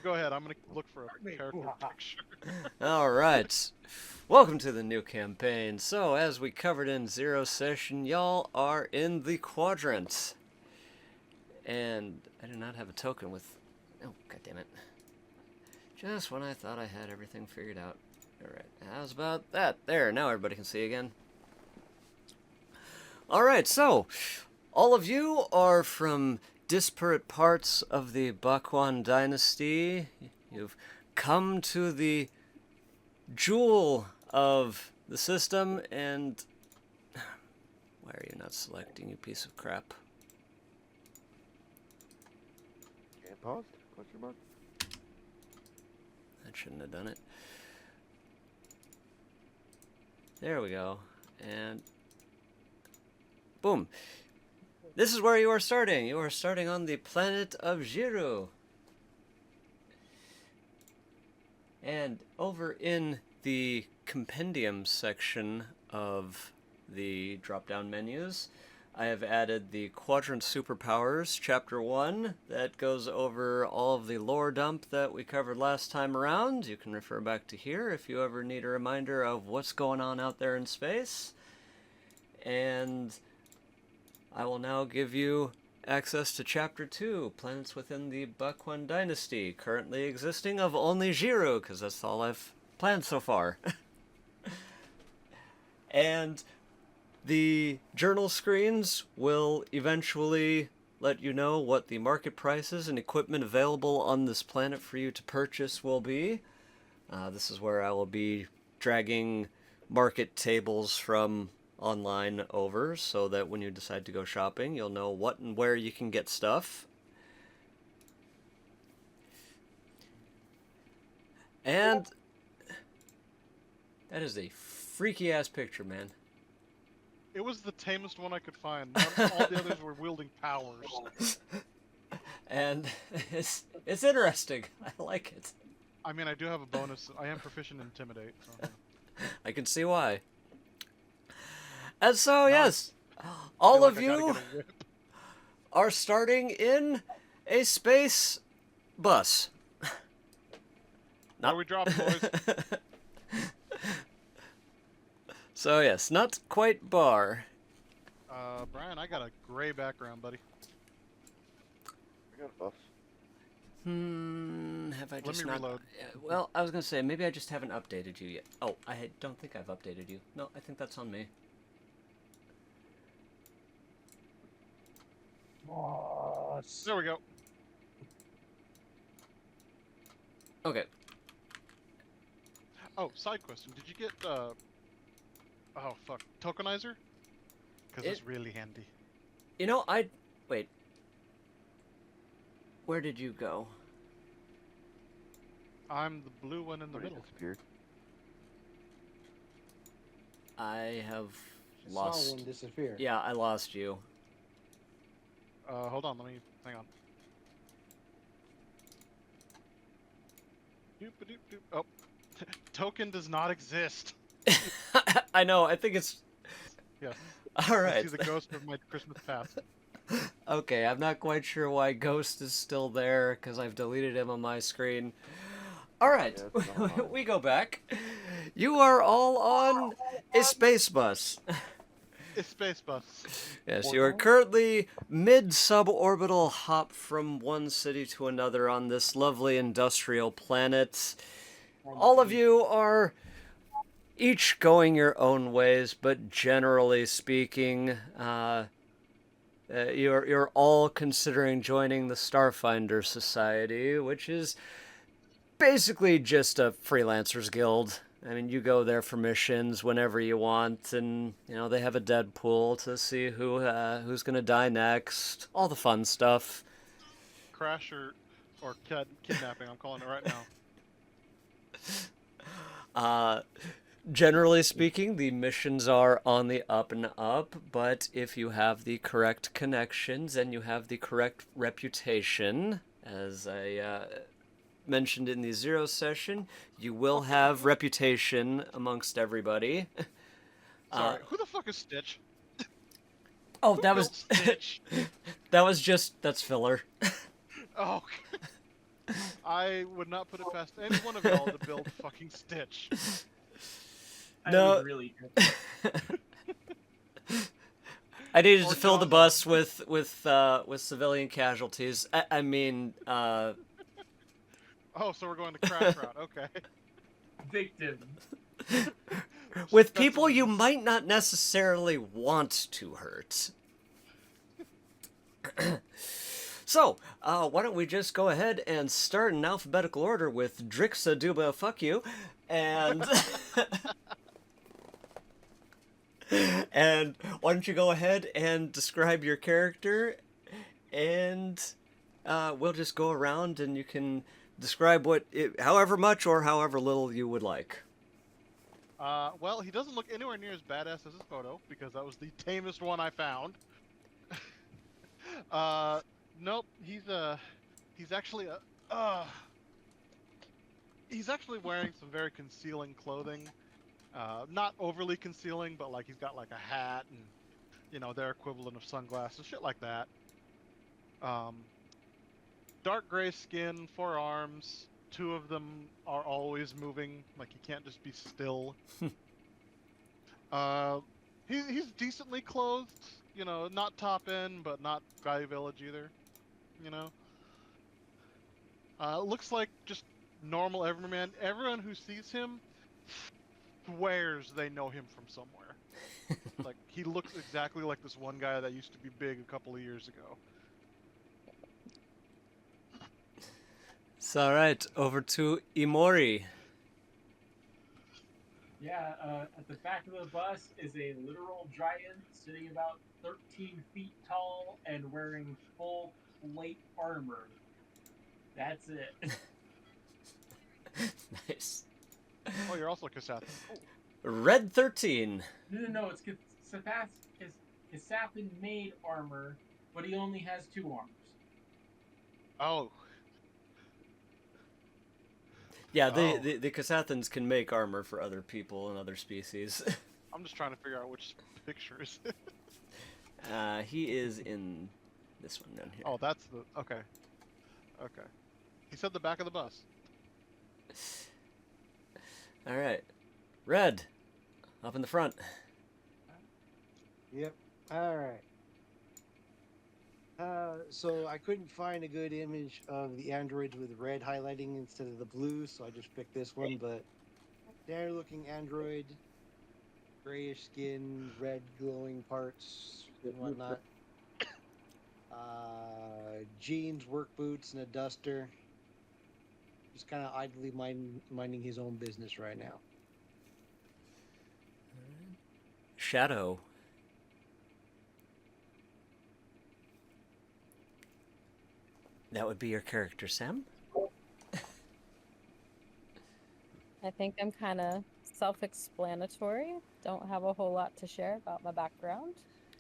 go ahead. I'm gonna look for a character picture. Alright, welcome to the new campaign. So, as we covered in Zero Session, y'all are in the quadrant. And I do not have a token with... Oh, goddammit. Just when I thought I had everything figured out. Alright, how's about that? There, now everybody can see again. Alright, so, all of you are from disparate parts of the Bakwan dynasty. You've come to the jewel of the system, and why are you not selecting, you piece of crap? And paused? Question mark? That shouldn't have done it. There we go. And boom. This is where you are starting. You are starting on the planet of Jiru. And over in the compendium section of the drop-down menus, I have added the Quadrant Superpowers Chapter 1 that goes over all of the lore dump that we covered last time around. You can refer back to here if you ever need a reminder of what's going on out there in space. And I will now give you access to Chapter 2, Planets Within the Bakwan Dynasty, currently existing of only Jiru, because that's all I've planned so far. And the journal screens will eventually let you know what the market prices and equipment available on this planet for you to purchase will be. This is where I will be dragging market tables from online over, so that when you decide to go shopping, you'll know what and where you can get stuff. And that is a freaky ass picture, man. It was the tamest one I could find. All the others were wielding powers. And it's interesting. I like it. I mean, I do have a bonus. I am proficient in Intimidate. So, yeah. I can see why. And so, Nice. yes, I all feel of like I gotta you get a whip. are starting in a space bus. Where we dropping, boys? So, yes, not quite bar. Brian, I got a gray background, buddy. I got a buff. Have I Let just me not... reload. Well, I was going to say, maybe I just haven't updated you yet. Oh, don't think I've updated you. No, I think that's on me. There we go. Okay. Oh, side question. Did you get, oh, fuck. Tokenizer? Because it's really handy. You know, wait. Where did you go? I'm the blue one in the middle. Disappeared. I have I lost... saw one disappear. Yeah, I lost you. Hold on, hang on. Doop-a-doop-doop. Oh, token does not exist. I know, I think it's... Yes. All I right. see the ghost of my Christmas past. Okay, I'm not quite sure why Ghost is still there, because I've deleted him on my screen. Alright, Yeah, it's not mine. we go back. You are all on a space bus. It's Space Bus. Yes, you are currently mid-suborbital hop from one city to another on this lovely industrial planet. All of you are each going your own ways, but generally speaking, you're all considering joining the Starfinder Society, which is basically just a freelancers guild. I mean, you go there for missions whenever you want, and you know they have a dead pool to see who's gonna die next. All the fun stuff. Crash or kidnapping. I'm calling it right now. Generally speaking, the missions are on the up and up, but if you have the correct connections and you have the correct reputation, as I mentioned in the Zero session, you will have reputation amongst everybody. Sorry, who the fuck is Stitch? Oh, Who that built was Stitch. that's filler. Oh, I would not put it past any one of y'all to build fucking Stitch. No. I would really. I needed Or to fill the Jaws bus with civilian casualties. I mean, Oh, so we're going the crash route. Okay. Victim. with people you Specimens. might not necessarily want to hurt. So, why don't we just go ahead and start in alphabetical order with Drixa Duba Fuck You, and and why don't you go ahead and describe your character, and we'll just go around and you can describe however much or however little you would like. Well, he doesn't look anywhere near as badass as his photo, because that was the tamest one I found. Nope, he's actually he's actually wearing some very concealing clothing. Not overly concealing, but like he's got like a hat and, you know, their equivalent of sunglasses, shit like that. Dark gray skin, 4 arms. 2 of them are always moving, like he can't just be still. He's decently clothed, you know, not top end, but not Value Village either, you know. Looks like just normal everyman. Everyone who sees him swears they know him from somewhere. Like, he looks exactly like this one guy that used to be big a couple of years ago. So, alright, over to Imori. Yeah, at the back of the bus is a literal giant sitting about 13 feet tall and wearing full plate armor. That's it. Nice. Oh, you're also Kasathan. Oh. Red 13. No, it's Kasathan made armor, but he only has 2 arms. Oh. Yeah, the Kasathans can make armor for other people and other species. I'm just trying to figure out which picture is it. He is in this one down here. Oh, that's the... Okay. Okay. He said the back of the bus. Alright. Red. Up in the front. Yep. All right. So I couldn't find a good image of the androids with red highlighting instead of the blue, so I just picked this one. But standard looking android, grayish skin, red glowing parts and whatnot. Jeans, work boots, and a duster. Just kind of idly minding his own business right now. Shadow. That would be your character, Sam? I think I'm kind of self-explanatory. Don't have a whole lot to share about my background,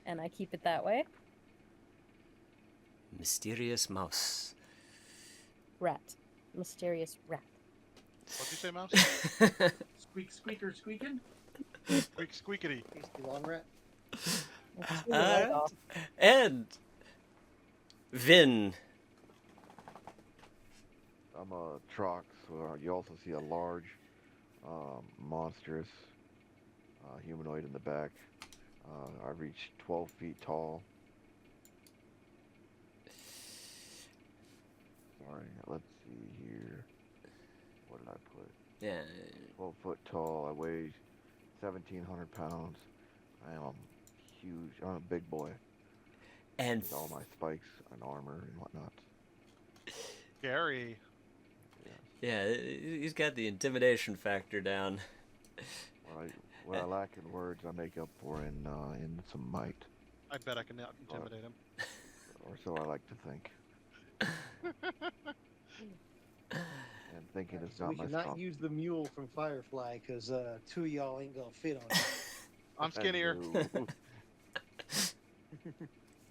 and I keep it that way. Mysterious mouse. Rat. Mysterious rat. What'd you say, Mouse? Squeaker squeaking? Squeak squeakity. He's the long rat. And Vin. I'm a Trox, so you also see a large, monstrous humanoid in the back. I reach 12 feet tall. Sorry, let's see here. What did I put? Yeah. 12 foot tall. I weigh 1,700 pounds. I am huge. I'm a big boy. And With all my spikes and armor and whatnot. Gary. yeah, he's got the intimidation factor down. What I lack in words, I make up for in some might, I bet I can intimidate him. or so I like to think. And thinking is So not we my cannot strong. use the mule from Firefly because 2 of y'all ain't gonna fit on it. I'm skinnier. Ooh.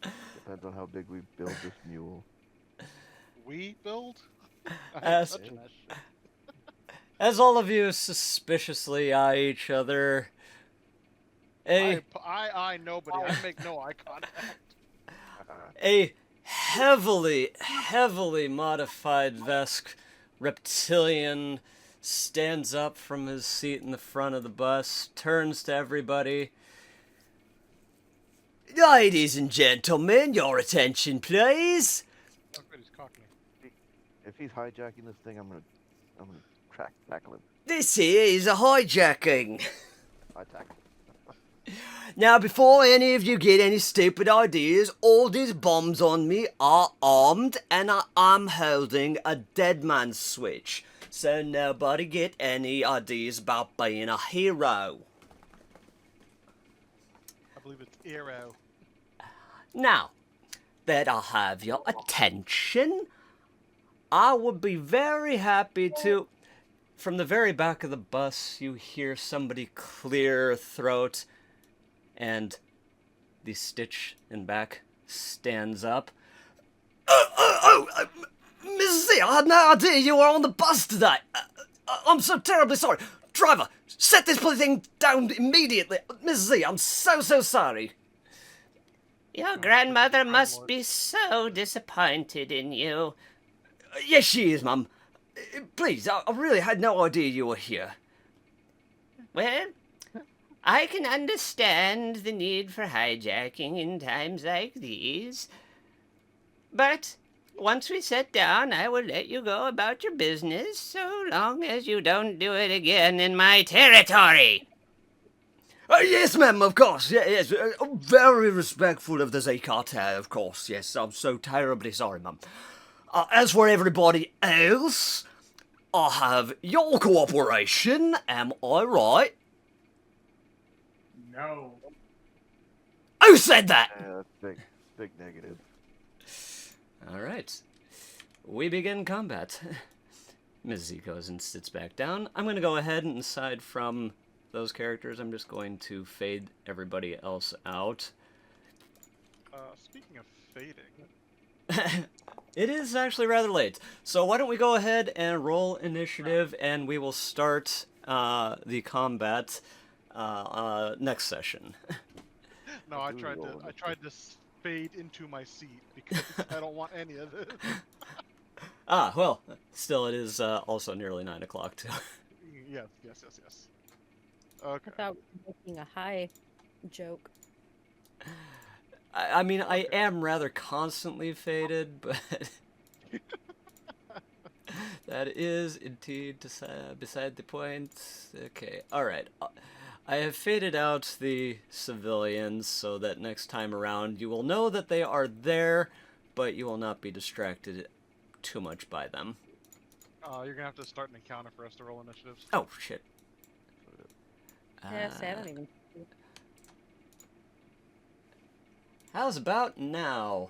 Depends on how big we build this mule. We build? I ain't As- touching that shit. As all of you suspiciously eye each other, I nobody. I make no eye contact. a heavily modified Vesk reptilian stands up from his seat in the front of the bus, turns to everybody. Ladies and gentlemen, your attention, please. Oh, good, he's cockney. If he's hijacking this thing, I'm gonna tackle him. This here is a hijacking. I tackle him. Now, before any of you get any stupid ideas, all these bombs on me are armed, and I'm holding a dead man's switch. So nobody get any ideas about being a hero. I believe it's Arrow. Now that I have your attention, I would be very happy to... From the very back of the bus, you hear somebody clear a throat, and the Stitch in back stands up. Mrs. Z, I had no idea you were on the bus today. I'm so terribly sorry. Driver, set this bloody thing down immediately. Mrs. Z, I'm so sorry. Your grandmother must be so disappointed in you. Yes, she is, Mum. Please, I really had no idea you were here. Well, I can understand the need for hijacking in times like these. But once we sit down, I will let you go about your business, so long as you don't do it again in my territory. Yes, ma'am, of course. Yes, very respectful of the Z cartel, of course. Yes, I'm so terribly sorry, ma'am. As for everybody else, I have your cooperation, am I right? No. Who said that? Yeah, that's big negative. Alright. We begin combat. Ms. Z goes and sits back down. I'm going to go ahead and aside from those characters, I'm just going to fade everybody else out. Speaking of fading... It is actually rather late. So why don't we go ahead and roll initiative, and we will start the combat next session. No, I tried to fade into my seat because I don't want any of this. Well, still it is also nearly 9 o'clock too. Yes. Okay. I thought we were making a high joke. I mean, I am rather constantly faded, but that is indeed beside the point. Okay, alright. I have faded out the civilians so that next time around you will know that they are there, but you will not be distracted too much by them. You're gonna have to start an encounter for us to roll initiatives. Oh, shit. Yeah, see, I don't even... How's about now?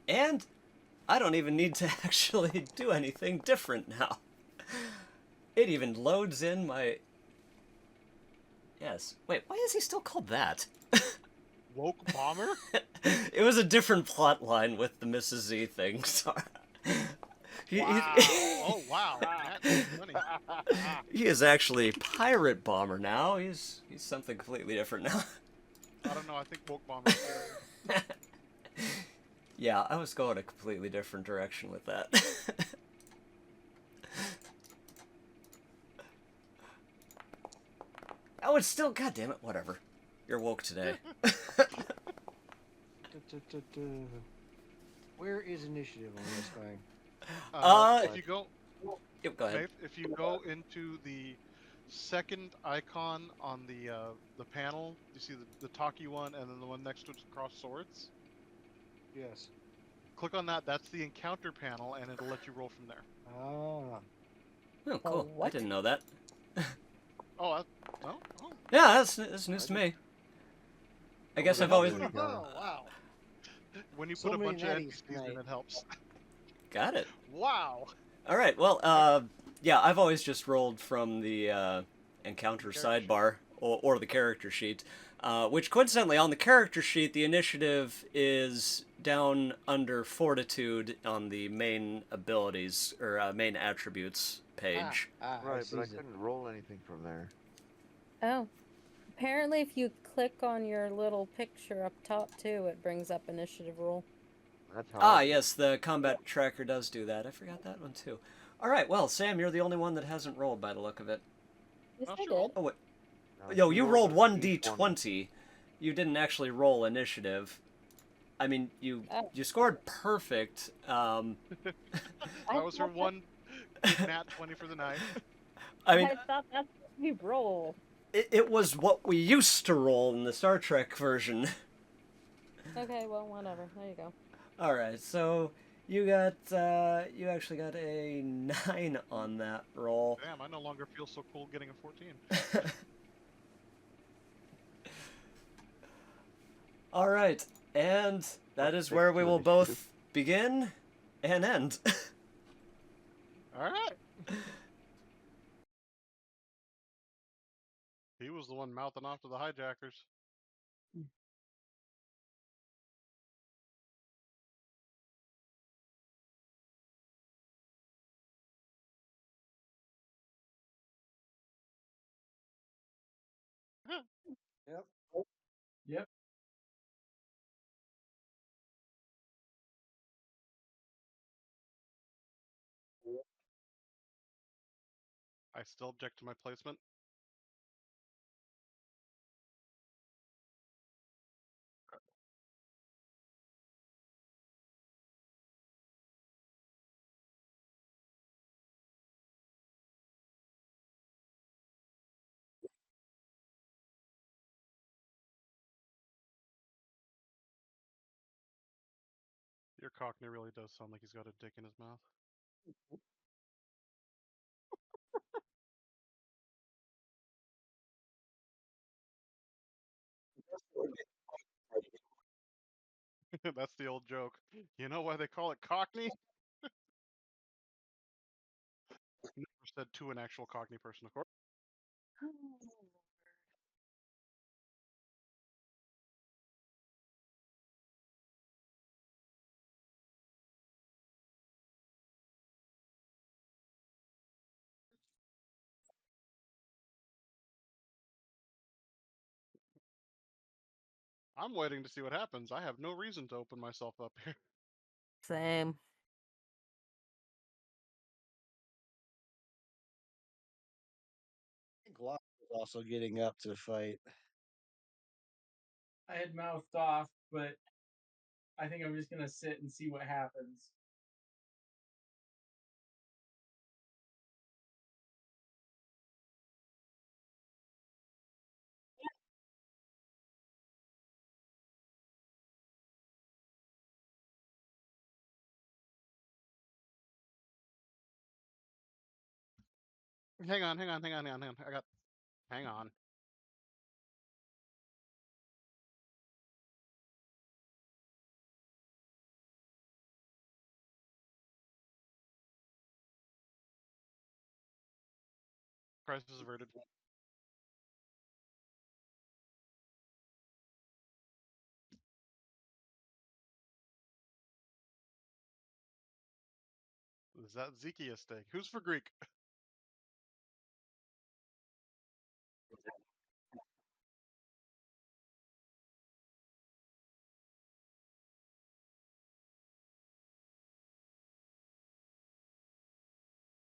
And I don't even need to actually do anything different now. It even loads in my... Yes. Wait, why is he still called that? Woke Bomber? It was a different plot line with the Mrs. Z thing, sorry. Wow. Oh, wow. That's funny. He is actually Pirate Bomber now. He's something completely different now. I don't know, I think Woke Bomber. Yeah, I was going a completely different direction with that. Oh, it's still, goddammit, whatever. You're woke today. Where is initiative on this thing? If you go, Yep, go ahead. Dave, if you go into the second icon on the panel, you see the talkie one, and then the one next to it's cross swords. Yes. Click on that. That's the encounter panel, and it'll let you roll from there. Ah. Oh, cool. I what? didn't know that. Oh. Yeah, that's news to me. I guess I've always... Oh, wow. When you So put a many bunch of natties NPCs in, tonight. it helps. Got it. Wow. Alright, well, yeah, I've always just rolled from the encounter sidebar, or the character sheet, which coincidentally, on the character sheet, the initiative is down under fortitude on the main abilities, or main attributes page. Right, but I sees it. couldn't roll anything from there. Oh. Apparently, if you click on your little picture up top, too, it brings up initiative roll. That's how I Ah, do it. yes, the combat tracker does do that. I forgot that one too. All right, well, Sam, you're the only one that hasn't rolled by the look of it. Yes, Oh, I she did. rolled. Oh wait, Now yo, she you rolled rolled a one d20. d20. You didn't actually roll initiative. I mean, you Oh, you scored perfect. I That was her thought that, one big nat 20 for the night. I mean, I thought that's what we roll. it was what we used to roll in the Star Trek version. Okay, well, whatever. There you go. All right, so you actually got a 9 on that roll. Damn, I no longer feel so cool getting a 14. All right, and that Plus is 6 where we to will initiative. both begin and end. All right. He was the one mouthing off to the hijackers. Yep. Yep. I still object to my placement. Your Cockney really does sound like he's got a dick in his mouth. That's the old joke. You know why they call it Cockney? Never said to an actual Cockney person, of course. I'm waiting to see what happens. I have no reason to open myself up here. Same. I think Glock is also getting up to fight. I had mouthed off, but I think I'm just gonna sit and see what happens. Hang on, hang on, hang on, hang on, hang on. Hang on. Crisis averted. Is that Zekia steak? Who's for Greek?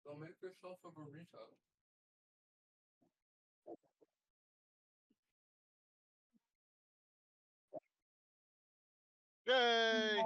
Go make yourself a burrito. Yay!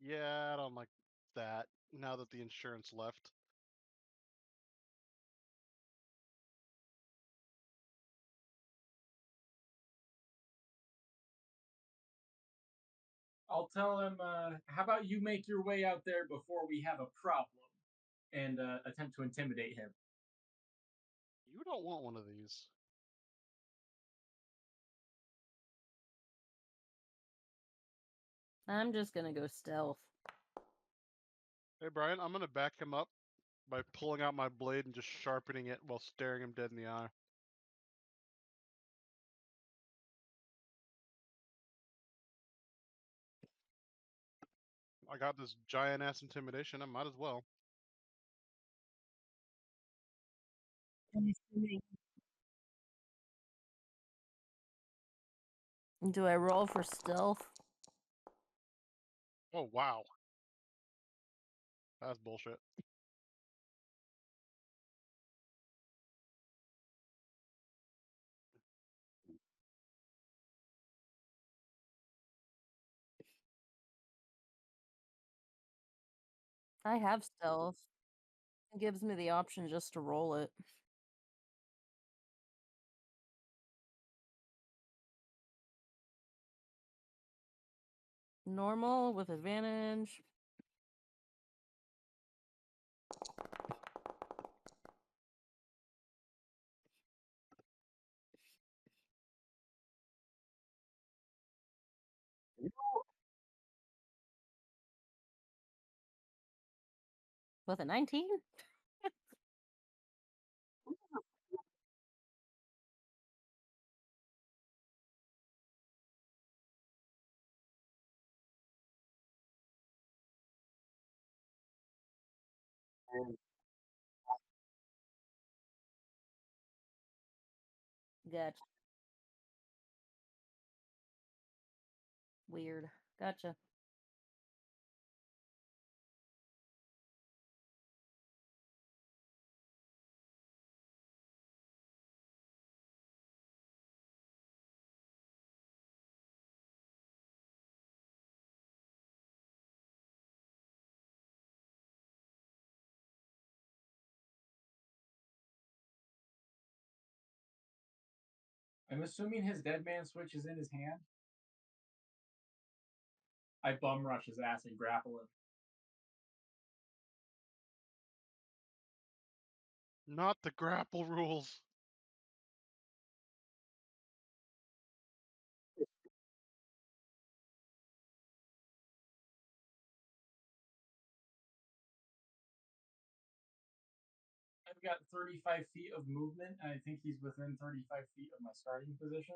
Yeah, I don't like that. Now that the insurance left. I'll tell him. How about you make your way out there before we have a problem, and attempt to intimidate him. You don't want one of these. I'm just gonna go stealth. Hey, Brian, I'm gonna back him up by pulling out my blade and just sharpening it while staring him dead in the eye. I got this giant ass intimidation. I might as well. Do I roll for stealth? Oh wow, that's bullshit. I have stealth. It gives me the option just to roll it. Normal with advantage. With a 19? Gotcha. Weird. Gotcha. I'm assuming his dead man switch is in his hand. I bum rush his ass and grapple him. Not the grapple rules. I've got 35 feet of movement, and I think he's within 35 feet of my starting position.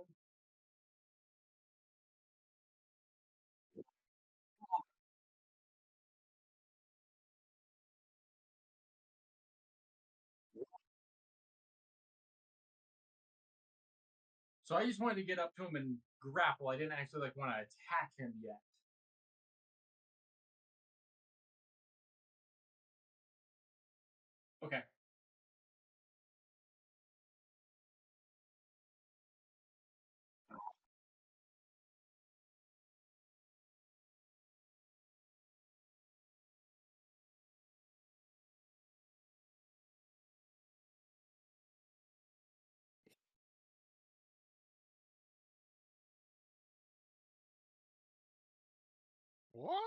So I just wanted to get up to him and grapple. I didn't actually want to attack him yet. Okay. What?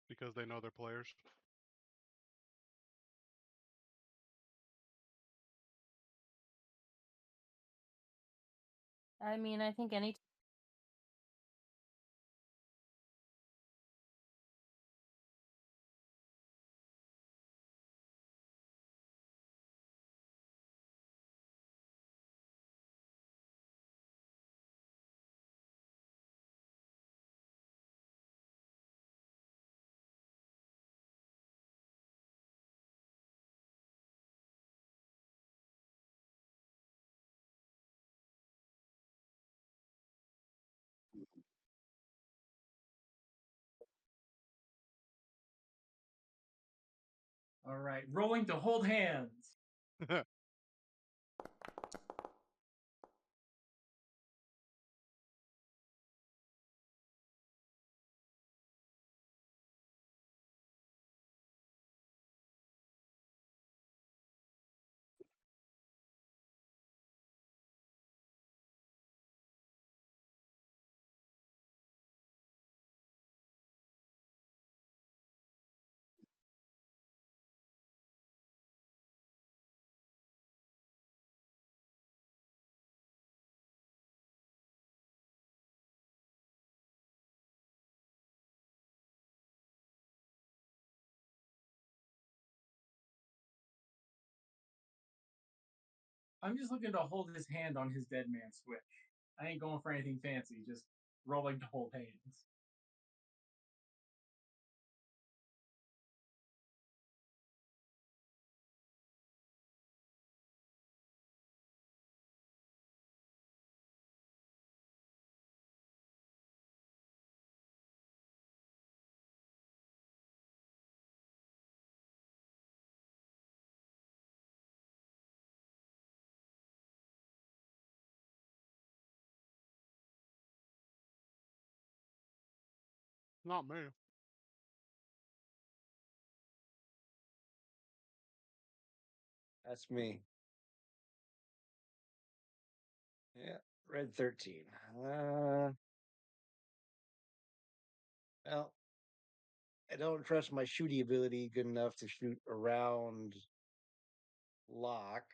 Because they know they're players. I mean, I think any All right, rolling to hold hands. I'm just looking to hold his hand on his dead man switch. I ain't going for anything fancy, just rolling to hold hands. Not me. That's me. Yeah, red 13. Well, I don't trust my shooty ability good enough to shoot around Locke.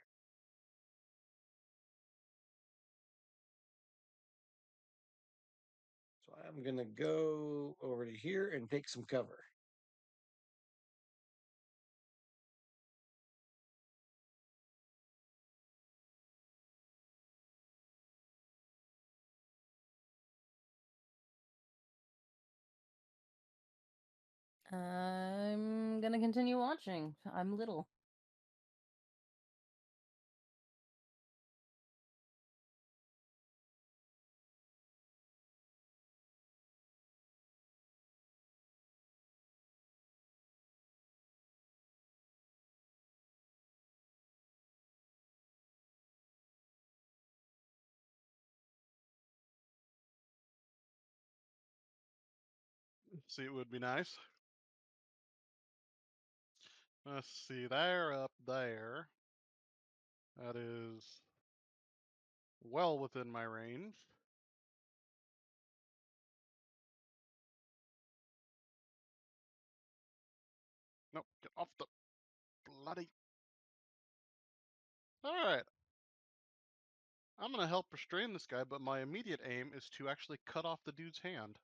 So I'm gonna go over to here and take some cover. I'm gonna continue watching. I'm little. See, it would be nice. Let's see, they're up there. That is well within my range. Nope, get off the bloody. Alright, I'm gonna help restrain this guy, but my immediate aim is to actually cut off the dude's hand.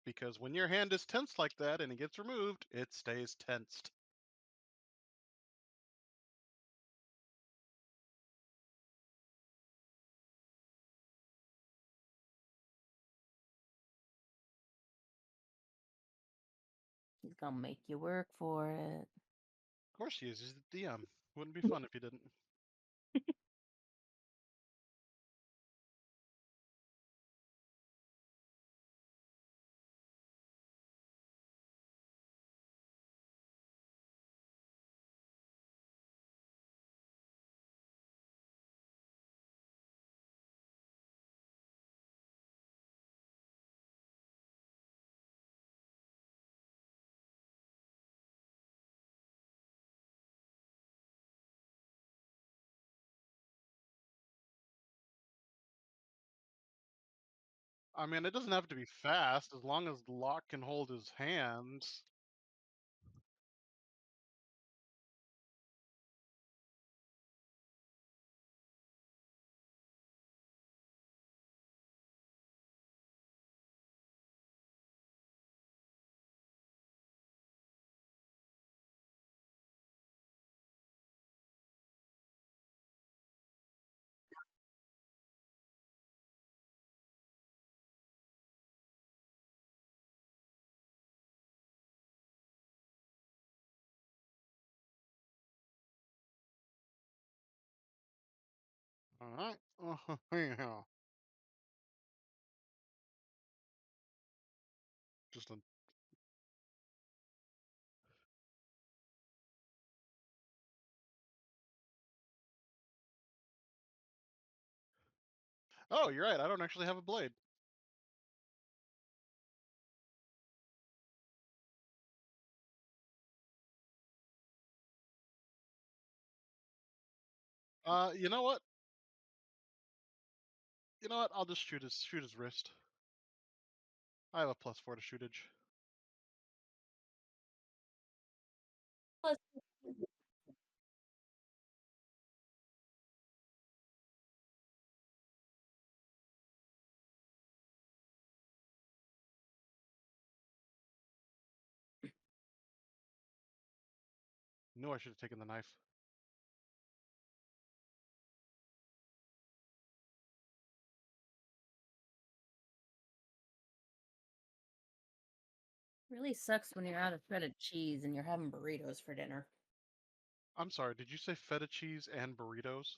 Because when your hand is tensed like that and it gets removed, it stays tensed. He's gonna make you work for it. Of course he is, he's the DM. Wouldn't be fun if he didn't. I mean, it doesn't have to be fast, as long as Locke can hold his hands. Alright. Yeah. Just a Oh, you're right. I don't actually have a blade. You know what? You know what? I'll just shoot his wrist. I have a +4 to shootage. Plus, Knew I should have taken the knife. really sucks when you're out of shredded cheese and you're having burritos for dinner. I'm sorry. Did you say feta cheese and burritos?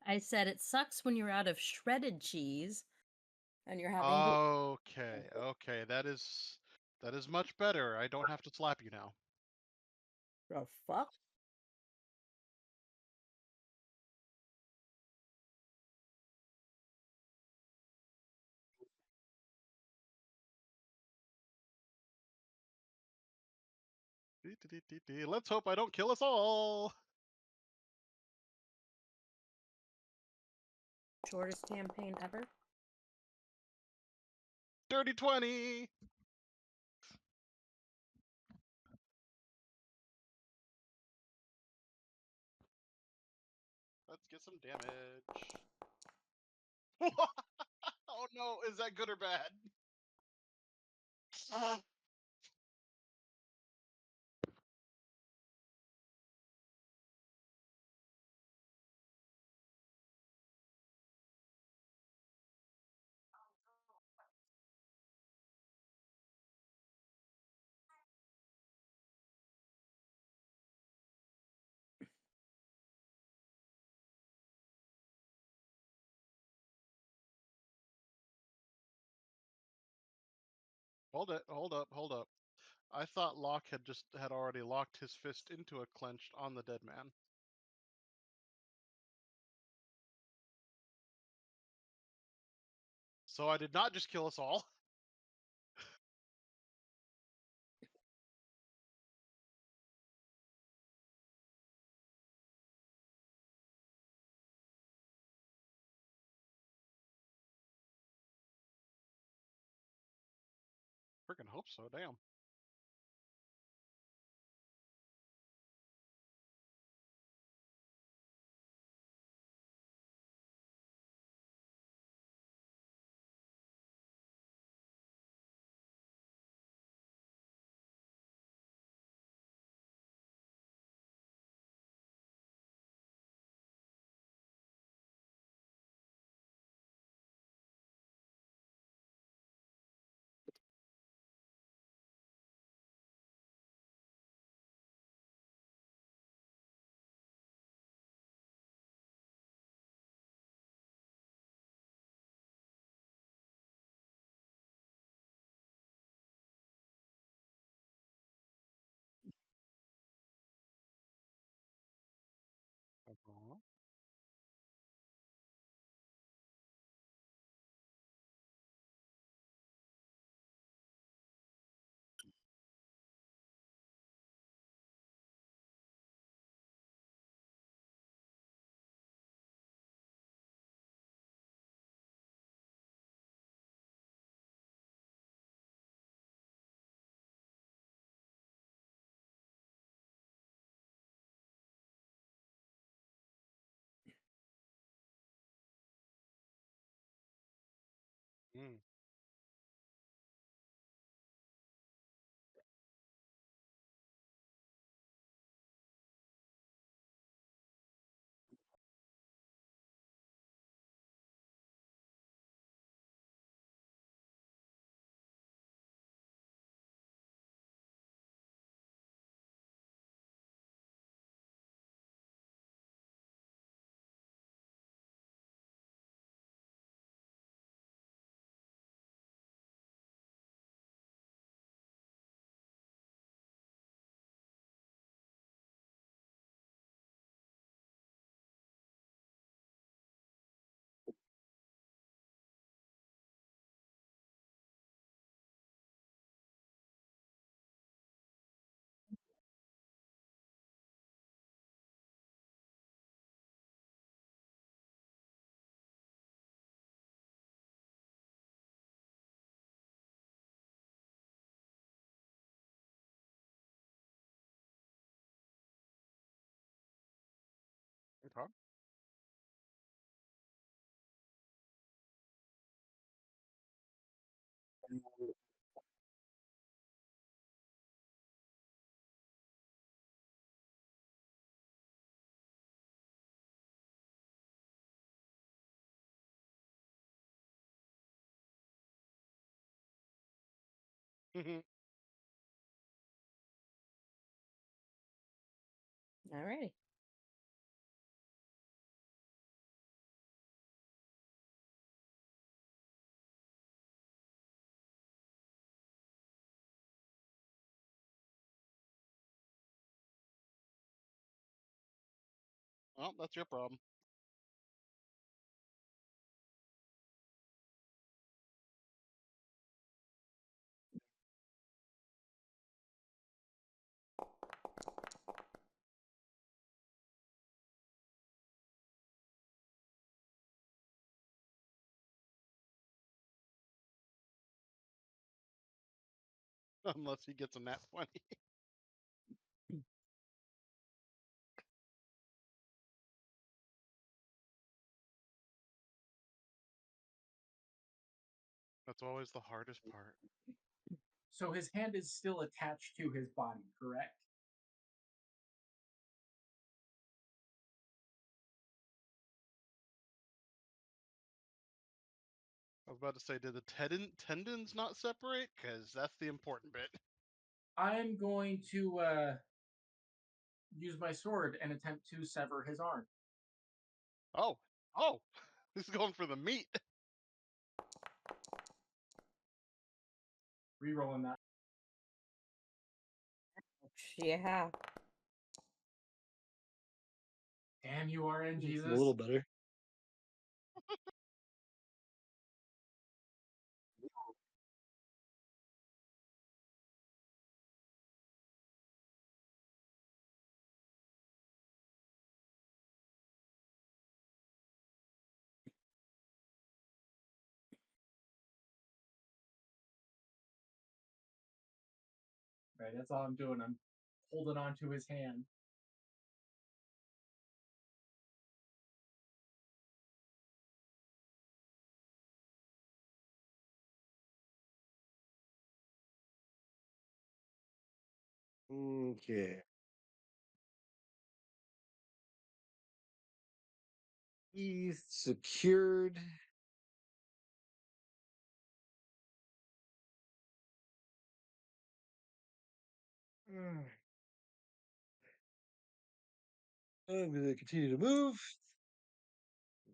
I said it sucks when you're out of shredded cheese and you're having Okay. Okay. That is much better. I don't have to slap you now. the fuck? Let's hope I don't kill us all. Shortest campaign ever. Dirty 20. Let's get some damage. Oh no, is that good or bad? Hold it, hold up. I thought Locke had already locked his fist into a clenched on the dead man. So I did not just kill us all. Freaking hope so, damn. Uh-huh. Mm. Okay. Alrighty. Well, that's your problem. Unless he gets a nat 20. That's always the hardest part. So his hand is still attached to his body, correct? I was about to say, did the tendons not separate? Because that's the important bit. I'm going to use my sword and attempt to sever his arm. Oh, oh, this is going for the meat. Rerolling that. Yeah. Damn you, RN It's Jesus. a little better. Right, that's all I'm doing. I'm holding on to his hand. Okay. He's secured. I'm going to continue to move.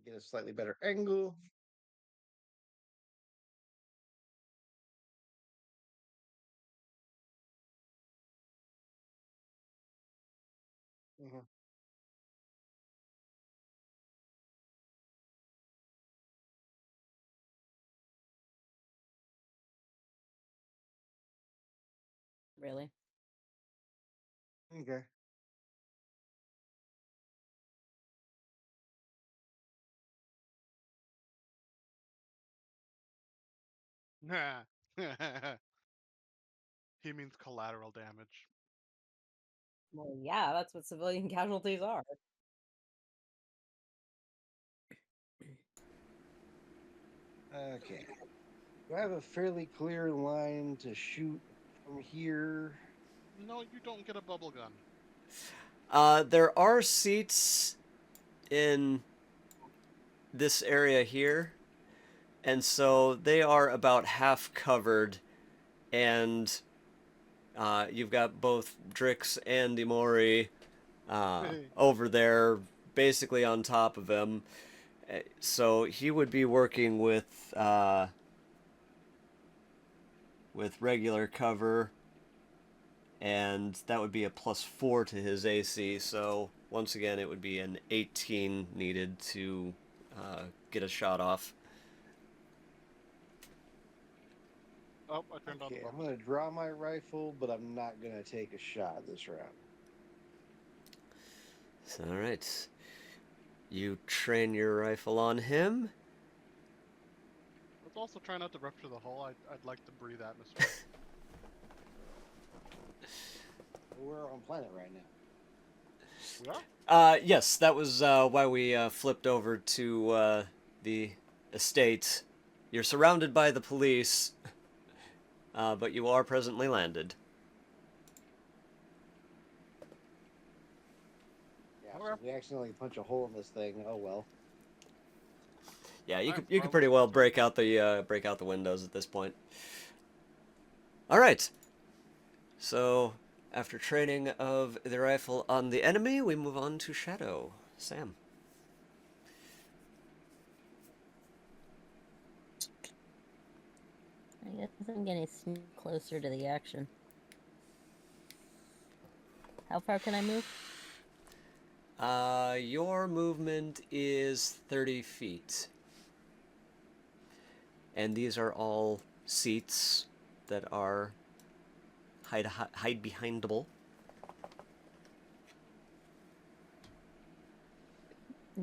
Get a slightly better angle. Mhm. Really? Okay. Nah. He means collateral damage. Well, yeah, that's what civilian casualties are. Okay. Do I have a fairly clear line to shoot from here? No, you don't get a bubble gun. There are seats in this area here, and so they are about half covered, and you've got both Drix and Imori over there, basically on top of him. So he would be working with regular cover, and that would be a +4 to his AC. So once again, it would be an 18 needed to get a shot off. Oh, I turned on the Okay, I'm bubble. going to draw my rifle, but I'm not going to take a shot this round. So, all right. You train your rifle on him. Let's also try not to rupture the hull. I'd like to breathe atmosphere. We're on planet right now. Yes, that was why we flipped over to the estate. You're surrounded by the police, but you are presently landed. Yeah, so Okay. if we accidentally punch a hole in this thing, oh well. Yeah, I'm you could probably pretty well supposed break out the windows at this point. All right. So, after training of the rifle on the enemy, we move on to Shadow. Sam. I guess I'm gonna sneak closer to the action. How far can I move? Your movement is 30 feet. And these are all seats that are hide behindable.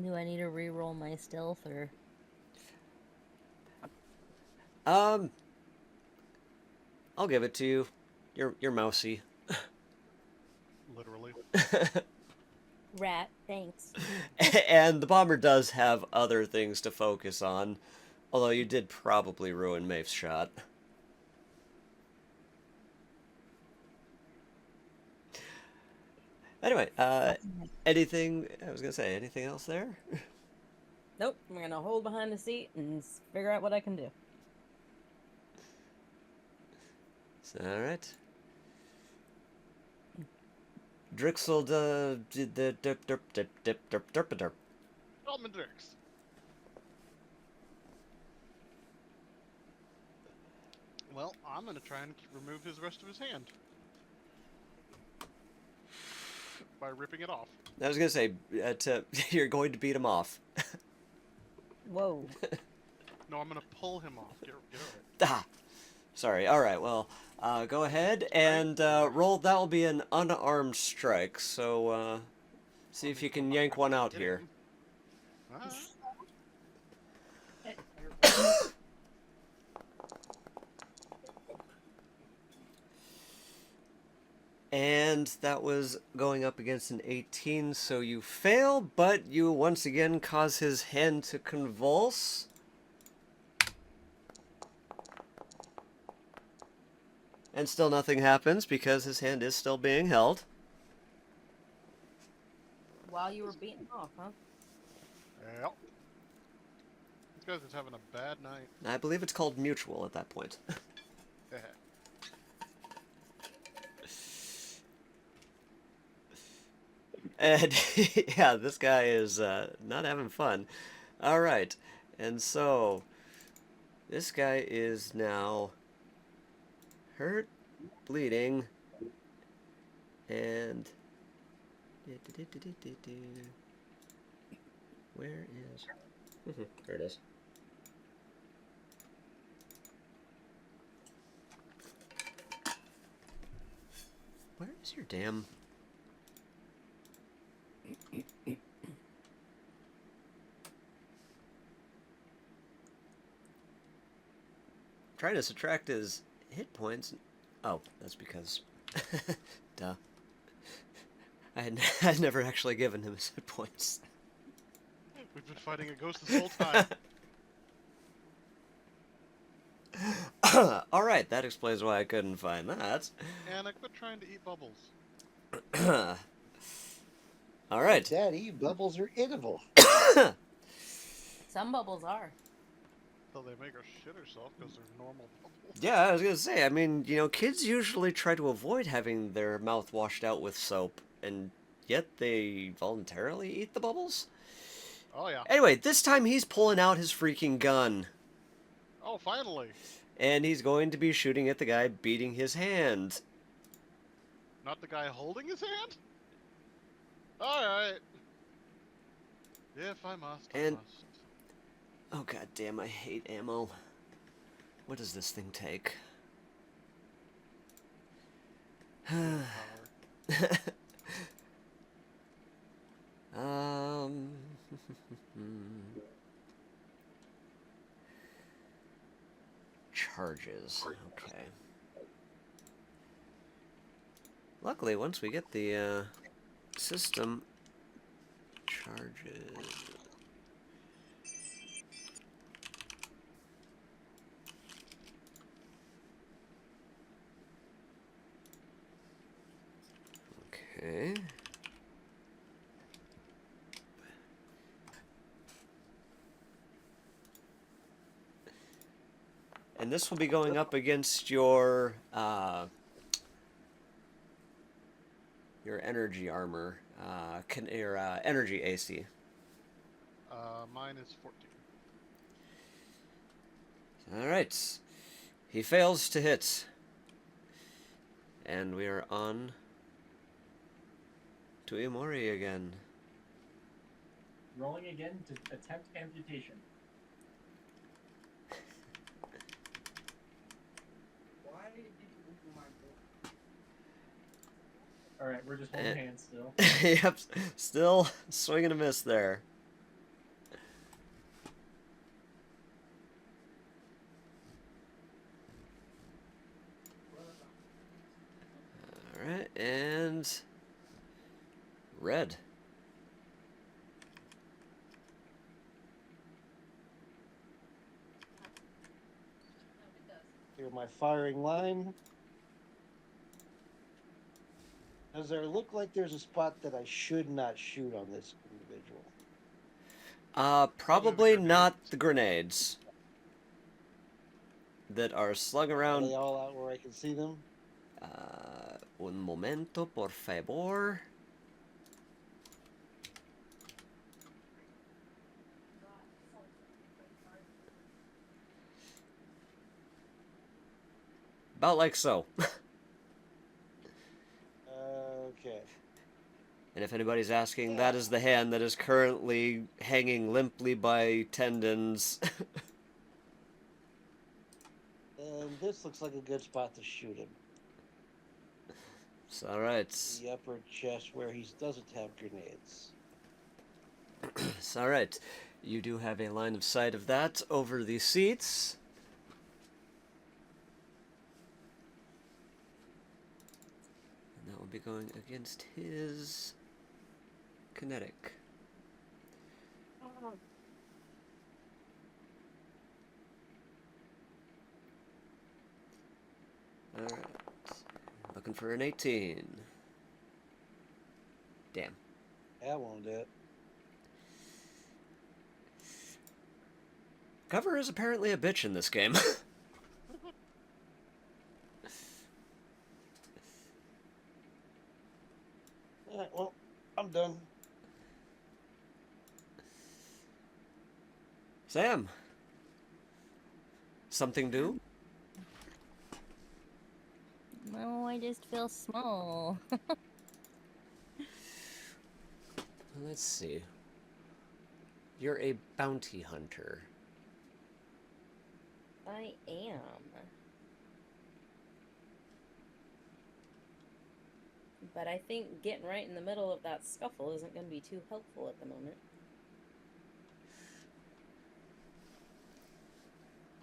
Do I need to re-roll my stealth or? Um, I'll give it to you. You're mousy. literally. Rat, thanks. And the bomber does have other things to focus on. Although you did probably ruin Mafe's shot. Anyway, anything... I was gonna say, anything else there? Nope, I'm gonna hold behind the seat and figure out what I can do. Alright. Drixel did the derp derp derp derp derp derp derp. Almond Drix. Well, I'm gonna try and remove his rest of his hand by ripping it off. I was gonna say, you're going to beat him off. Whoa. No, I'm gonna pull him off. Get over it. Ah, sorry. All right. Well, go ahead and roll. That will be an unarmed strike. So see if you can yank one out here. Alright. And that was going up against an 18, so you fail, but you once again cause his hand to convulse. And still nothing happens because his hand is still being held. While you were beaten off, huh? Yep. This guy's just having a bad night. I believe it's called mutual at that point. And yeah, this guy is not having fun. All right, and so this guy is now hurt, bleeding, and where is? There it is. Where is your damn? Trying to subtract his hit points. Oh, that's because... Duh. I'd never actually given him his hit points. We've been fighting a ghost this whole time. Alright, that explains why I couldn't find that. Anna, quit trying to eat bubbles. Alright. Daddy, bubbles are edible. Some bubbles are. Till they make her shit herself because they're normal bubbles. Yeah, I was gonna say, I mean, you know, kids usually try to avoid having their mouth washed out with soap, and yet they voluntarily eat the bubbles? Oh, yeah. Anyway, this time he's pulling out his freaking gun. Oh, finally. And he's going to be shooting at the guy beating his hand. Not the guy holding his hand? Alright. If I must, I And- must. Oh god damn, I hate ammo. What does this thing take? um Charges. Okay. Luckily, once we get the system charges. Okay. And this will be going up against your energy armor, your energy AC. Mine is 14. All right. He fails to hit. And we are on to Imori again. Rolling again to attempt amputation. Why did you open my door? Alright, we're just holding hands still. Yep, still swing and a miss there. Alright, and red. Here's my firing line. Does there look like there's a spot that I should not shoot on this individual? Probably not grenades. the grenades that are slung Are around. they all out where I can see them? Un momento, por favor. About like so. Okay. And if anybody's asking, that is the hand that is currently hanging limply by tendons. And this looks like a good spot to shoot him. It's alright. The upper chest where he doesn't have grenades. It's alright. You do have a line of sight of that over the seats. And that will be going against his kinetic. Alright. Looking for an 18. Damn. That won't do it. Cover is apparently a bitch in this game. Alright, well, I'm done. Sam. Something do? No, I just feel small. Let's see. You're a bounty hunter. I am. But I think getting right in the middle of that scuffle isn't going to be too helpful at the moment.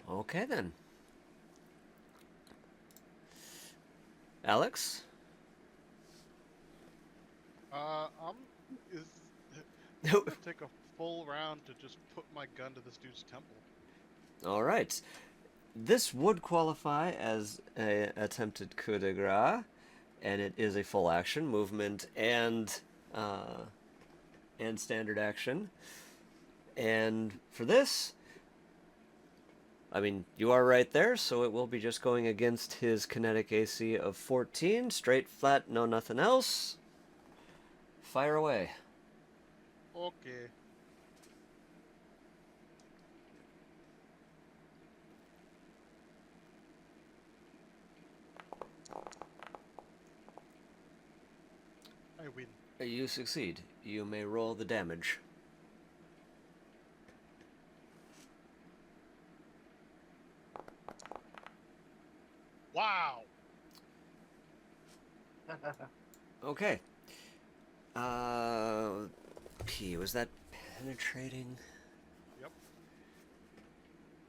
Okay then. Alex? Is it's gonna take a full round to just put my gun to this dude's temple. Alright. This would qualify as a attempted coup de grace, and it is a full action, movement, and standard action. And for this, I mean, you are right there, so it will be just going against his kinetic AC of 14, straight, flat, no nothing else. Fire away. Okay. I win. You succeed. You may roll the damage. Wow. Okay. P, was that penetrating? Yep.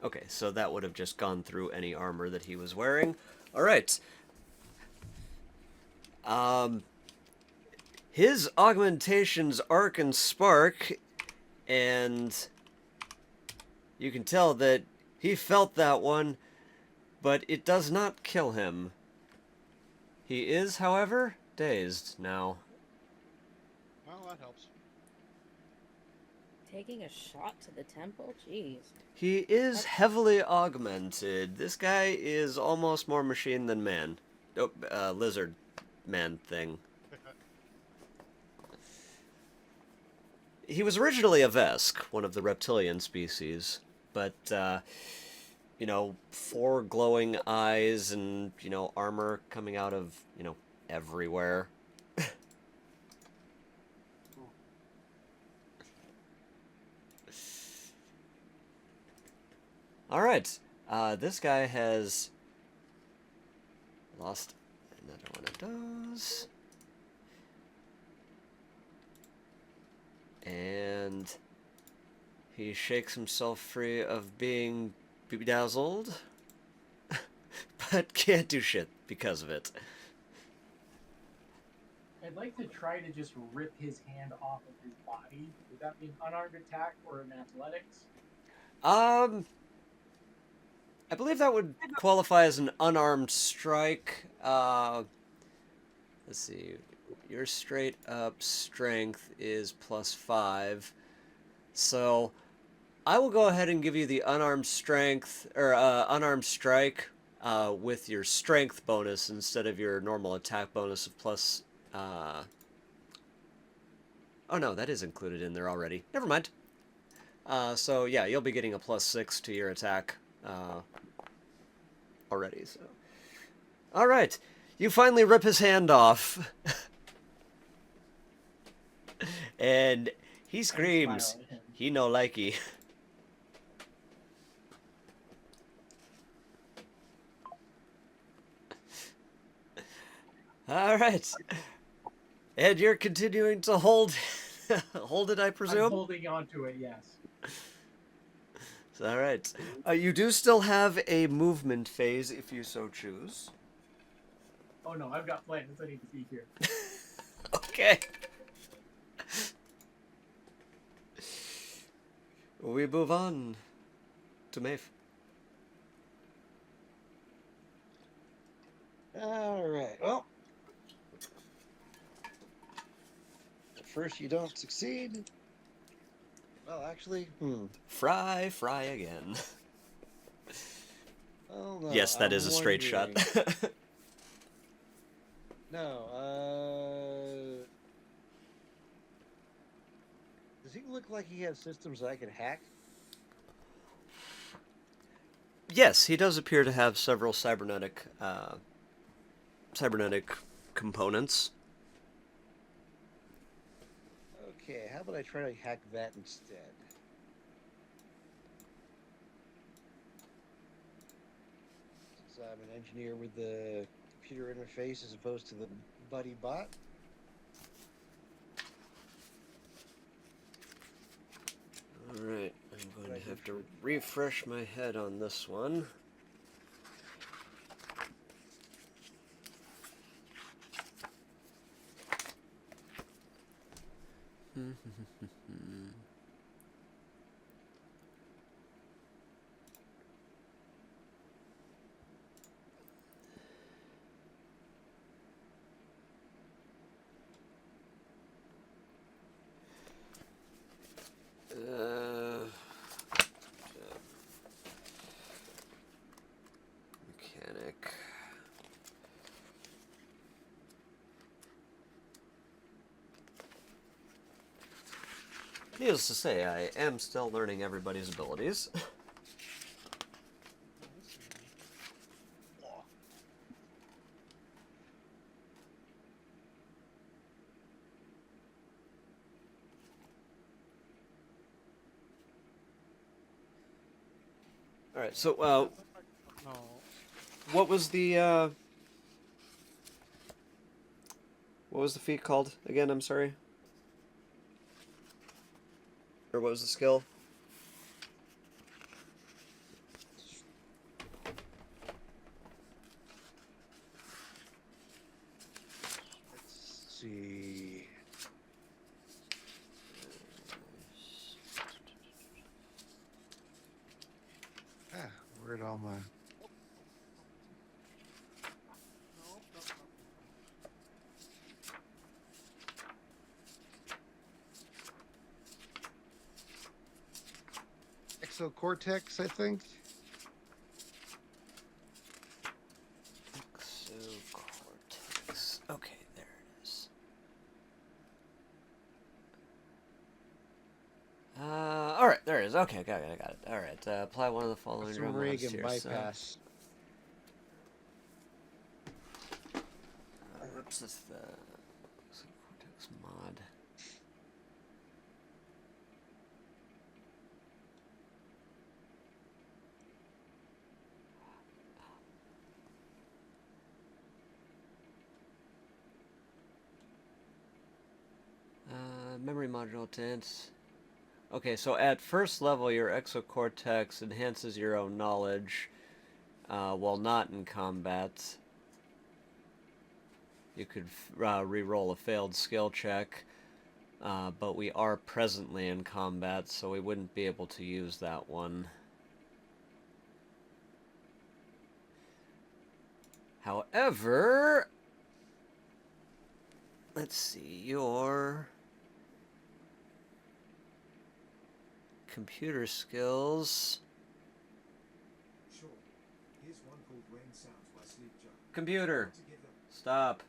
Okay, so that would have just gone through any armor that he was wearing. All right. his augmentations arc and spark, and you can tell that he felt that one, but it does not kill him. He is, however, dazed now. Well, that helps. Taking a shot to the temple? Jeez. He is heavily augmented. This guy is almost more machine than man. Oh, lizard man thing. He was originally a Vesk, one of the reptilian species, but, you know, 4 glowing eyes and, you know, armor coming out of, you know, everywhere. Alright, this guy has lost another one of those. And he shakes himself free of being bedazzled, but can't do shit because of it. I'd like to try to just rip his hand off of his body. Would that be an unarmed attack or an athletics? I believe that would qualify as an unarmed strike. Let's see. Your straight up strength is +5. So I will go ahead and give you the unarmed strength, or unarmed strike, with your strength bonus instead of your normal attack bonus of plus. Oh no, that is included in there already. Never mind. So yeah, you'll be getting a +6 to your attack already. So, all right, you finally rip his hand off, and he screams. He no likey. All right, and you're continuing to hold it, I presume. I'm holding on to it, yes. All right. You do still have a movement phase if you so choose. Oh no, I've got plans. I need to be here. Okay. We move on to Maeve. All right. Well, at first you don't succeed. Well, actually, Fry again. Oh no. Yes, that I'm is a straight shot. wondering- No. Does he look like he has systems that I can hack? Yes, he does appear to have several cybernetic components. Okay, how about I try to hack that instead? Since I'm an engineer with the computer interface as opposed to the buddy bot. Alright, I'm going to have to refresh my head on this one. Mechanic. Needless to say, I am still learning everybody's abilities. Alright, so, No. what was the feat called again? I'm sorry. Or what was the skill? Let's see. all my. Nope, nope, nope, nope. Exocortex, I think. Exocortex. Okay, there it is. All right, there it is. Okay, got it, got it. All right, apply one of the following Some drug rig mods to and your stuff. bypass. What's this? The Exocortex mod. Memory module tint. Okay, so at first level, your exocortex enhances your own knowledge while not in combat. You could re-roll a failed skill check, but we are presently in combat, so we wouldn't be able to use that one. However, let's see, your computer skills. Sure. Here's one called Rain Sounds by Sleep Giant. Computer, To give them stop.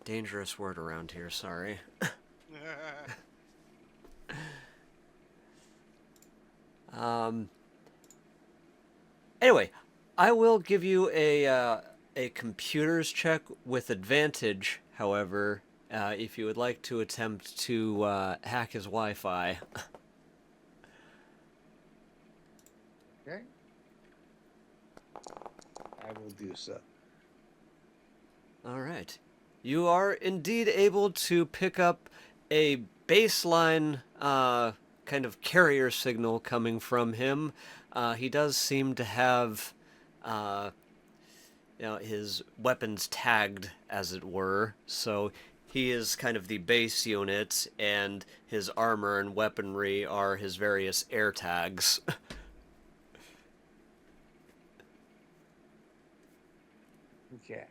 Dangerous word around here, sorry. Anyway, I will give you a computers check with advantage, however, if you would like to attempt to hack his Wi-Fi. Okay. I will do so. All right. You are indeed able to pick up a baseline kind of carrier signal coming from him. He does seem to have his weapons tagged, as it were. So he is kind of the base unit, and his armor and weaponry are his various air tags. Okay.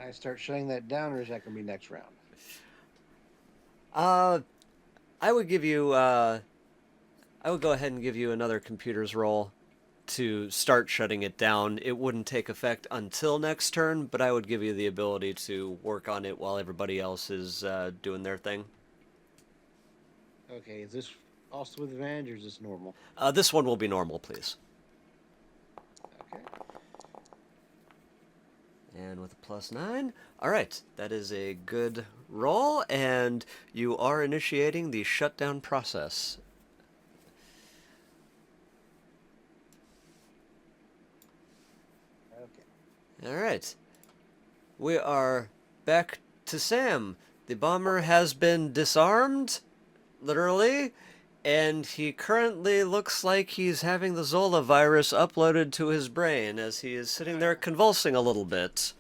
I start shutting that down, or is that going to be next round? I would give you, I would go ahead and give you another computer's roll to start shutting it down. It wouldn't take effect until next turn, but I would give you the ability to work on it while everybody else is doing their thing. Okay, is this also with advantage, or is this normal? This one will be normal, please. Okay. And with a +9, all right, that is a good roll, and you are initiating the shutdown process. Okay. All right, we are back to Sam. The bomber has been disarmed, literally, and he currently looks like he's having the Zola virus uploaded to his brain as he is sitting there convulsing a little bit.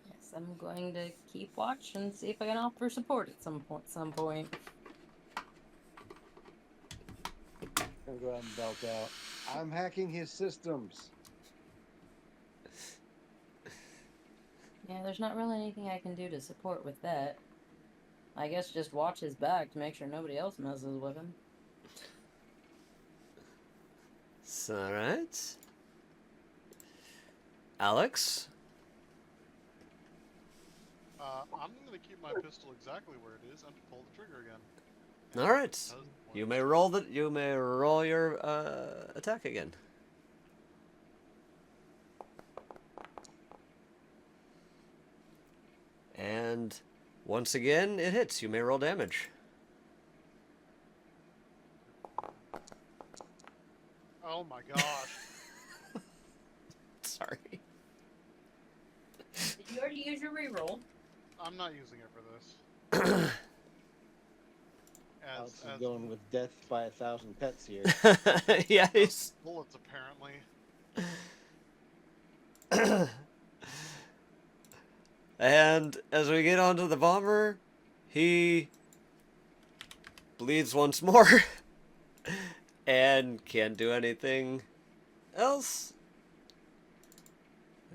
Yes, I'm going to keep watch and see if I can offer support at some point. I'm going to go ahead and belt out. I'm hacking his systems. Yeah, there's not really anything I can do to support with that. I guess just watch his back to make sure nobody else messes with him. All right. Alex? I'm gonna keep my pistol exactly where it is and pull the trigger again. All right. You may roll your attack again. And once again, it hits. You may roll damage. Oh my gosh. Sorry. Did you already use your reroll? I'm not using it for this. Alex is going with death by 1,000 pets here. Yeah, he's... bullets apparently. And as we get onto the bomber, he bleeds once more and can't do anything else.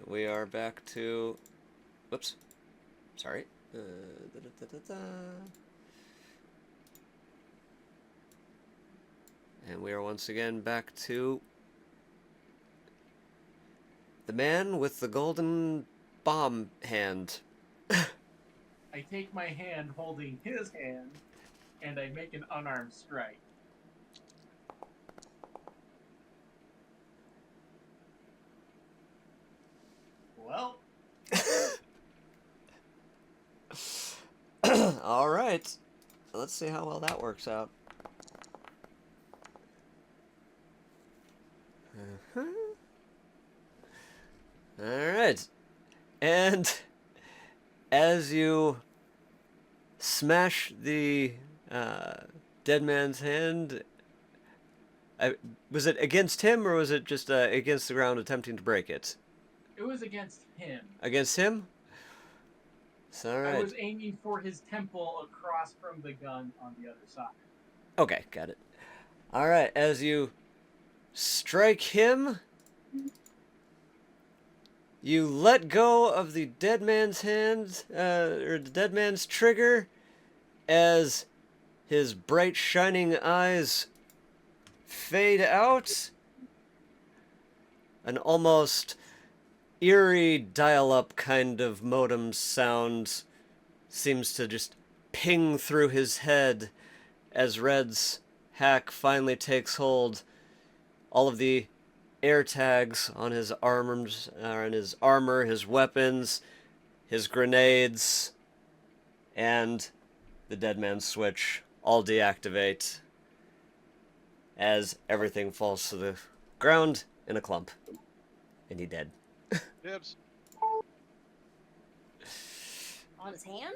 We are back to... Whoops. Sorry. And we are once again back to the man with the golden bomb hand. I take my hand holding his hand, and I make an unarmed strike. Well, All right. Let's see how well that works out. All right. And as you smash the dead man's hand, was it against him or was it just against the ground attempting to break it? it was against him. Against him? It's all right. I was aiming for his temple across from the gun on the other side. Okay, got it. All right, as you strike him, you let go of the dead man's hand, or the dead man's trigger, as his bright shining eyes fade out. An almost eerie dial-up kind of modem sound seems to just ping through his head as Red's hack finally takes hold. All of the air tags on his arms, on his armor, his weapons, his grenades, and the dead man's switch all deactivate as everything falls to the ground in a clump. And he dead. Dibs. On his hand?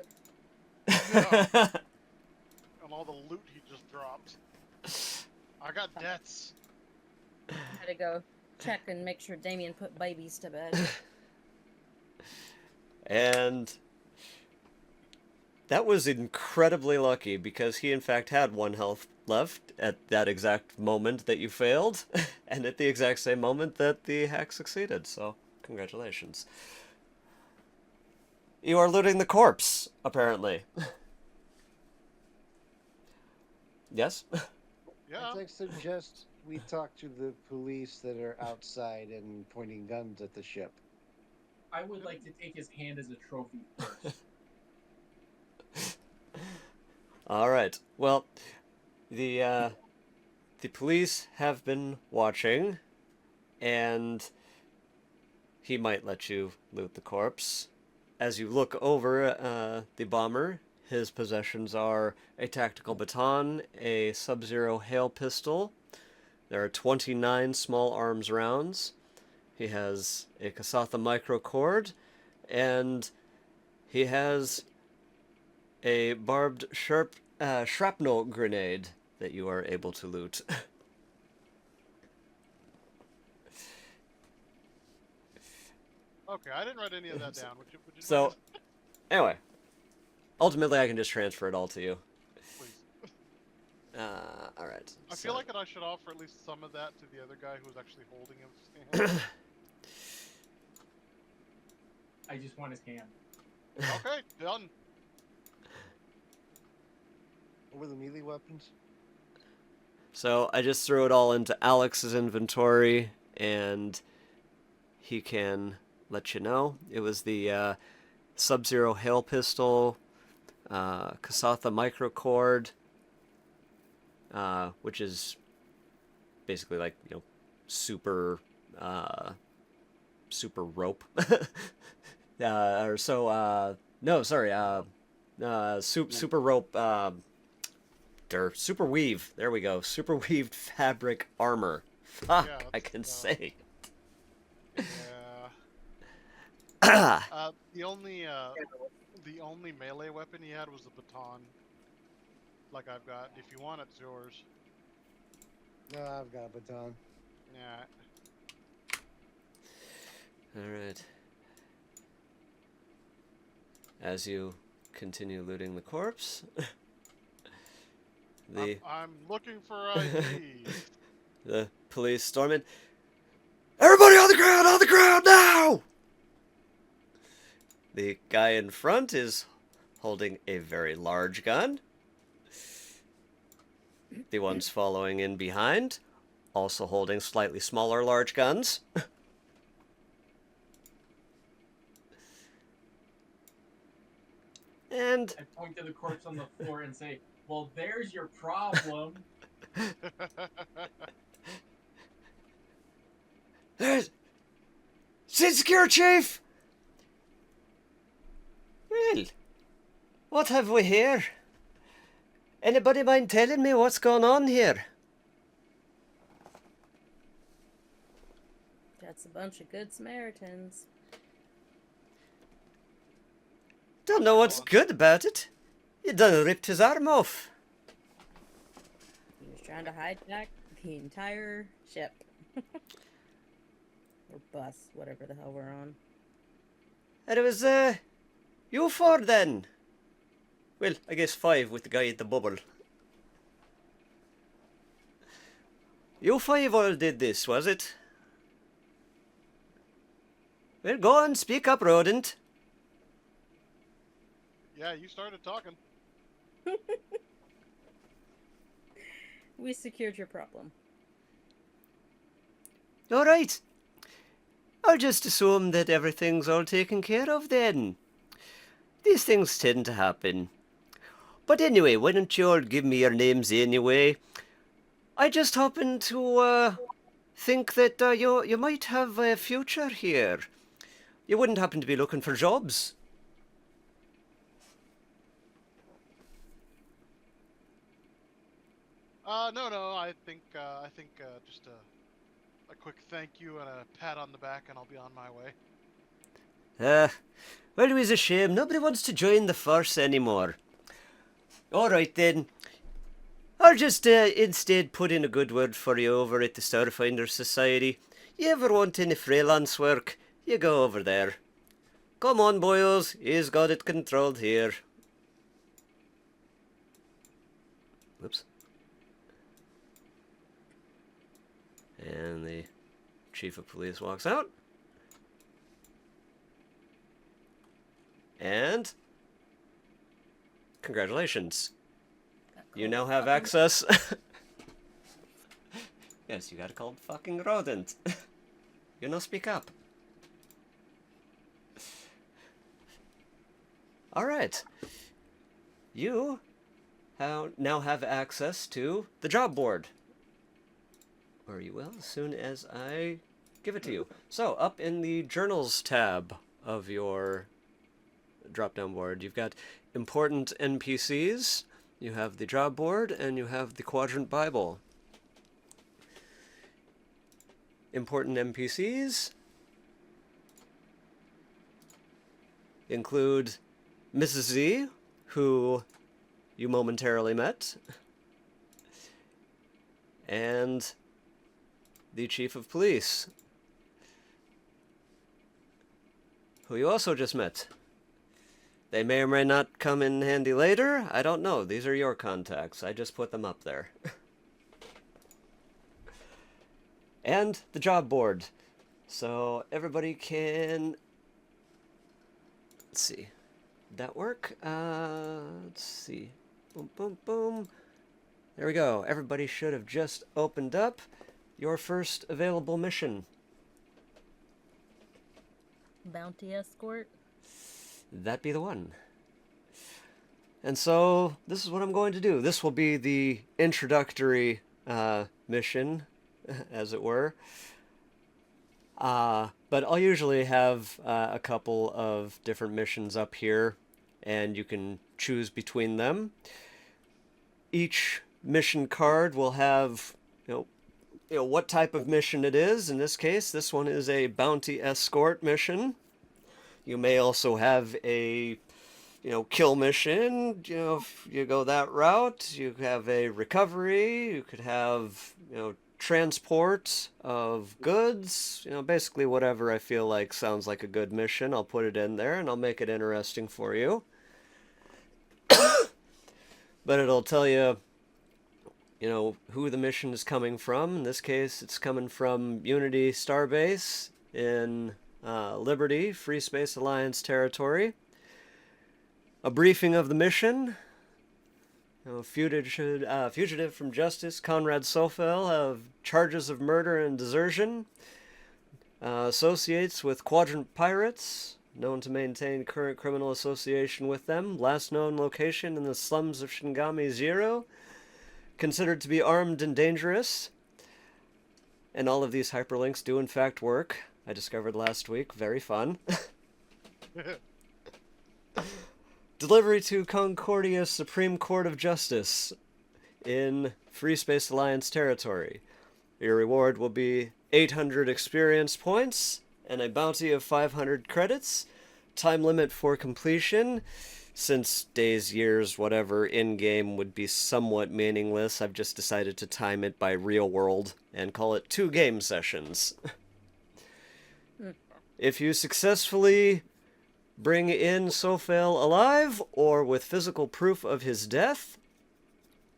On all the loot he just dropped. I got debts. I had to go check and make sure Damien put babies to bed. And that was incredibly lucky because he in fact had 1 health left at that exact moment that you failed, and at the exact same moment that the hack succeeded, so congratulations. You are looting the corpse, apparently. Yes? Yeah. I suggest we talk to the police that are outside and pointing guns at the ship. I would like to take his hand as a trophy first. Alright, well, the police have been watching, and he might let you loot the corpse. As you look over the bomber, his possessions are a tactical baton, a Sub-Zero hail pistol. There are 29 small arms rounds. He has a Kasatha microcord, and he has a barbed shrapnel grenade that you are able to loot. Okay, I didn't write any of that down. Would you So, mind? anyway, ultimately I can just transfer it all to you. Please. Alright. I feel like I should offer at least some of that to the other guy who was actually holding his hand. I just want his hand. Okay, done. What were the melee weapons? So I just threw it all into Alex's inventory, and he can let you know. It was the Sub-Zero hail pistol, Kasatha microcord, which is basically like, you know, super rope. Super rope. Super weave. There we go. Super weaved fabric armor. Fuck, Yeah, I can say. Yeah. The only melee weapon he had was the baton. Like I've got. If you want it, it's yours. No, I've got a baton. Yeah. Alright. as you continue looting the corpse. the I'm looking for ID. the police storm in. Everybody on the ground now! The guy in front is holding a very large gun. The ones following in behind, also holding slightly smaller large guns. And I point to the corpse on the floor and say, "Well, there's your problem." there's... Sit secure, Chief! Well, what have we here? Anybody mind telling me what's going on here? That's a bunch of good Samaritans. Don't know what's good about it. You done ripped his arm off. He was trying to hijack the entire ship. Or bus, whatever the hell we're on. And it was, you four then. Well, I guess 5 with the guy at the bubble. You 5 all did this, was it? Well, go on, speak up, rodent. Yeah, you started talking. We secured your problem. All right. I'll just assume that everything's all taken care of then. These things tend to happen. But anyway, why don't you all give me your names anyway? I just happen to think that you might have a future here. You wouldn't happen to be looking for jobs. No. I think just a quick thank you and a pat on the back, and I'll be on my way. Well, it was a shame. Nobody wants to join the force anymore. All right then. I'll just instead put in a good word for you over at the Starfinder Society. You ever want any freelance work, you go over there. Come on, boys. He's got it controlled here. Whoops. And the chief of police walks out. And congratulations. You now have access. Yes, you got called fucking rodent. You know, speak up. Alright. You now have access to the job board. Or you will as soon as I give it to you. So, up in the Journals tab of your drop-down board, you've got important NPCs, you have the job board, and you have the Quadrant Bible. Important NPCs include Mrs. Z, who you momentarily met, and the Chief of Police, who you also just met. They may or may not come in handy later. I don't know. These are your contacts. I just put them up there. And the job board. So everybody can... Let's see. Did that work? Let's see. Boom, boom, boom. There we go. Everybody should have just opened up your first available mission. Bounty escort. That be the one. And so, this is what I'm going to do. This will be the introductory mission, as it were. But I'll usually have a couple of different missions up here, and you can choose between them. Each mission card will have, you know what type of mission it is. In this case, this one is a bounty escort mission. You may also have a, kill mission. If you go that route, you have a recovery. You could have, transport of goods, basically whatever I feel like sounds like a good mission, I'll put it in there and I'll make it interesting for you. But it'll tell you, who the mission is coming from. In this case, it's coming from Unity Starbase in Liberty, Free Space Alliance territory. A briefing of the mission. Fugitive from justice, Conrad Sofel, have charges of murder and desertion. Associates with Quadrant Pirates, known to maintain current criminal association with them. Last known location in the slums of Shingami Zero. Considered to be armed and dangerous. And all of these hyperlinks do in fact work. I discovered last week. Very fun. Delivery to Concordia Supreme Court of Justice in Free Space Alliance territory. Your reward will be 800 experience points and a bounty of 500 credits. Time limit for completion. Since days, years, whatever, in-game would be somewhat meaningless, I've just decided to time it by real world and call it 2 game sessions. If you successfully bring in Sofel alive or with physical proof of his death,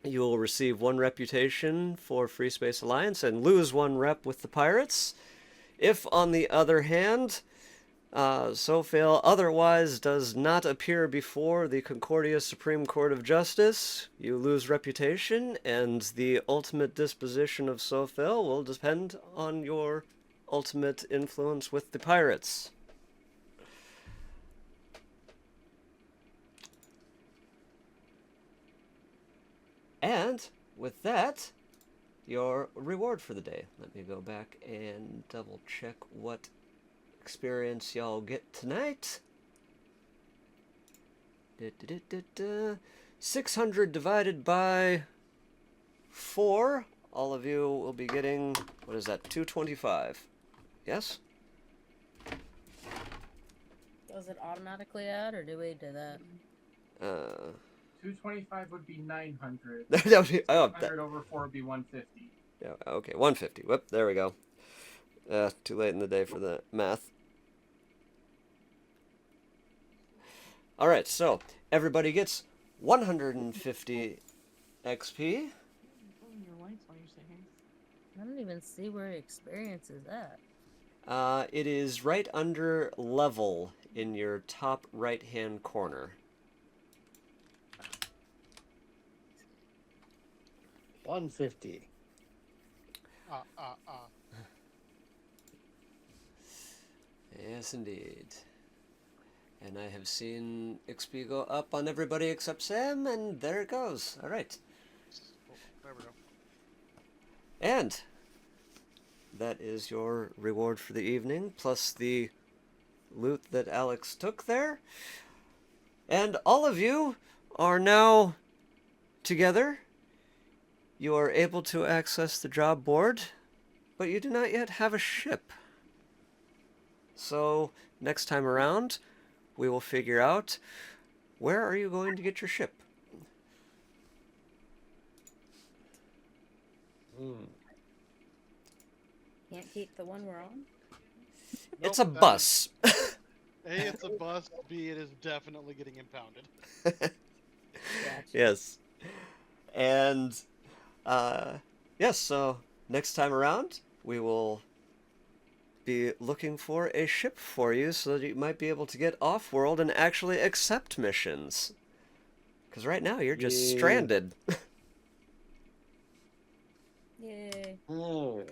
you will receive 1 reputation for Free Space Alliance and lose 1 rep with the pirates. If, on the other hand, Sofel otherwise does not appear before the Concordia Supreme Court of Justice, you lose reputation, and the ultimate disposition of Sofel will depend on your ultimate influence with the pirates. And with that, your reward for the day. Let me go back and double check what experience y'all get tonight. 600 divided by 4. All of you will be getting, what is that, 225. Yes? Does it automatically add, or do we do that? 225 would be 900. That would be, 100 over 4 would be 150. Yeah, okay, 150. Whoop, there we go. Too late in the day for the math. Alright, so everybody gets 150 XP. I don't even see where experience is at. It is right under level in your top right-hand corner. $150. Yes, indeed. And I have seen XP go up on everybody except Sam, and there it goes. All right. Oh, there we go. And that is your reward for the evening, plus the loot that Alex took there. And all of you are now together. You are able to access the job board, but you do not yet have a ship. So next time around, we will figure out, where are you going to get your ship? Can't keep the one we're on. It's a Nope, that bus. is- A, it's a bus. B, it is definitely getting impounded. Gotcha. Yes. And, yes, so next time around, we will be looking for a ship for you so that you might be able to get off-world and actually accept missions. Because right now, you're just Yay. stranded. Yay. Oh.